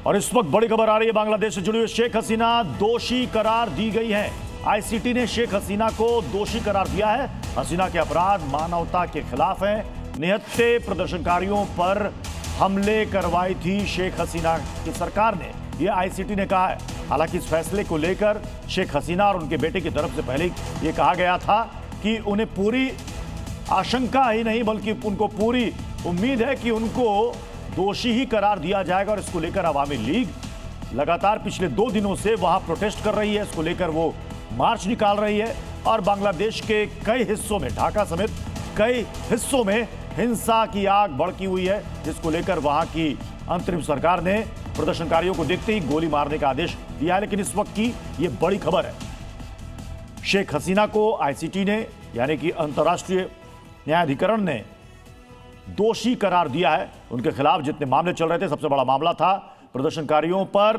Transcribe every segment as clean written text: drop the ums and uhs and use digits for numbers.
और इस वक्त बड़ी खबर आ रही है बांग्लादेश से जुड़ी हुई। शेख हसीना दोषी करार दी गई है। आईसीटी ने शेख हसीना को दोषी करार दिया है। हसीना के अपराध मानवता के खिलाफ हैं। निहत्थे प्रदर्शनकारियों पर हमले करवाई थी शेख हसीना की सरकार ने, यह आईसीटी ने कहा है। हालांकि इस फैसले को लेकर शेख हसीना और उनके बेटे की तरफ से पहले यह कहा गया था कि उन्हें पूरी आशंका ही नहीं बल्कि उनको पूरी उम्मीद है कि उनको दोषी ही करार दिया जाएगा। और इसको लेकर अवामी लीग लगातार पिछले 2 दिनों से वहां प्रोटेस्ट कर रही है। इसको लेकर वो मार्च निकाल रही है और बांग्लादेश के कई हिस्सों में, ढाका समेत कई हिस्सों में हिंसा की आग भड़की हुई है, जिसको लेकर वहां की अंतरिम सरकार ने प्रदर्शनकारियों को देखते ही गोली मारने का आदेश दिया है। लेकिन इस वक्त की यह बड़ी खबर है, शेख हसीना को आईसीटी ने यानी कि अंतर्राष्ट्रीय न्यायाधिकरण ने दोषी करार दिया है। उनके खिलाफ जितने मामले चल रहे थे, सबसे बड़ा मामला था प्रदर्शनकारियों पर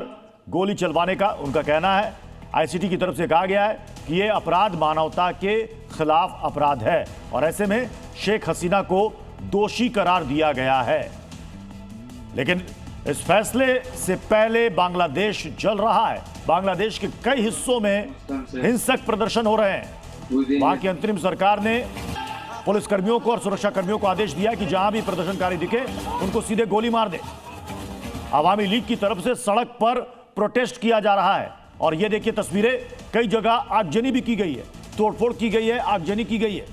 गोली चलवाने का। उनका कहना है, आईसीटी की तरफ से कहा गया है कि यह अपराध मानवता के खिलाफ अपराध है और ऐसे में शेख हसीना को दोषी करार दिया गया है। लेकिन इस फैसले से पहले बांग्लादेश जल रहा है। बांग्लादेश के कई हिस्सों में हिंसक प्रदर्शन हो रहे हैं। वहां की अंतरिम सरकार ने पुलिसकर्मियों को और सुरक्षा कर्मियों को आदेश दिया कि जहां भी प्रदर्शनकारी दिखे उनको सीधे गोली मार दे। अवामी लीग की तरफ से सड़क पर प्रोटेस्ट किया जा रहा है और ये देखिए तस्वीरें, कई जगह आगजनी भी की गई है, तोड़फोड़ की गई है, आगजनी की गई है।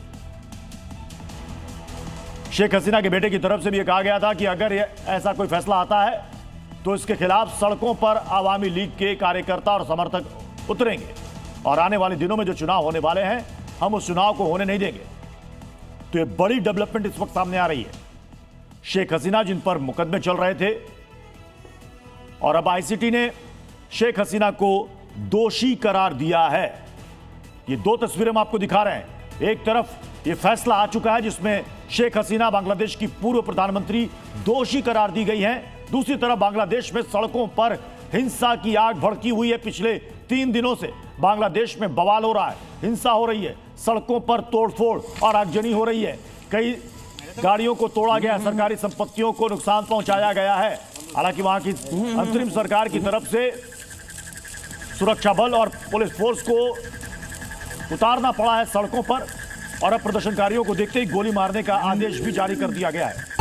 शेख हसीना के बेटे की तरफ से भी यह कहा गया था कि अगर ऐसा कोई फैसला आता है तो इसके खिलाफ सड़कों पर अवामी लीग के कार्यकर्ता और समर्थक उतरेंगे और आने वाले दिनों में जो चुनाव होने वाले हैं, हम उस चुनाव को होने नहीं देंगे। तो ये बड़ी डेवलपमेंट इस वक्त सामने आ रही है। शेख हसीना जिन पर मुकदमे चल रहे थे और अब आईसीटी ने शेख हसीना को दोषी करार दिया है। ये 2 तस्वीरें हम आपको दिखा रहे हैं। एक तरफ ये फैसला आ चुका है जिसमें शेख हसीना बांग्लादेश की पूर्व प्रधानमंत्री दोषी करार दी गई है। दूसरी तरफ बांग्लादेश में सड़कों पर हिंसा की आग भड़की हुई है। पिछले 3 दिनों से बांग्लादेश में बवाल हो रहा है, हिंसा हो रही है, सड़कों पर तोड़फोड़ और आगजनी हो रही है। कई गाड़ियों को तोड़ा गया, सरकारी संपत्तियों को नुकसान पहुंचाया गया है। हालांकि वहां की अंतरिम सरकार की तरफ से सुरक्षा बल और पुलिस फोर्स को उतारना पड़ा है सड़कों पर और अब प्रदर्शनकारियों को देखते ही गोली मारने का आदेश भी जारी कर दिया गया है।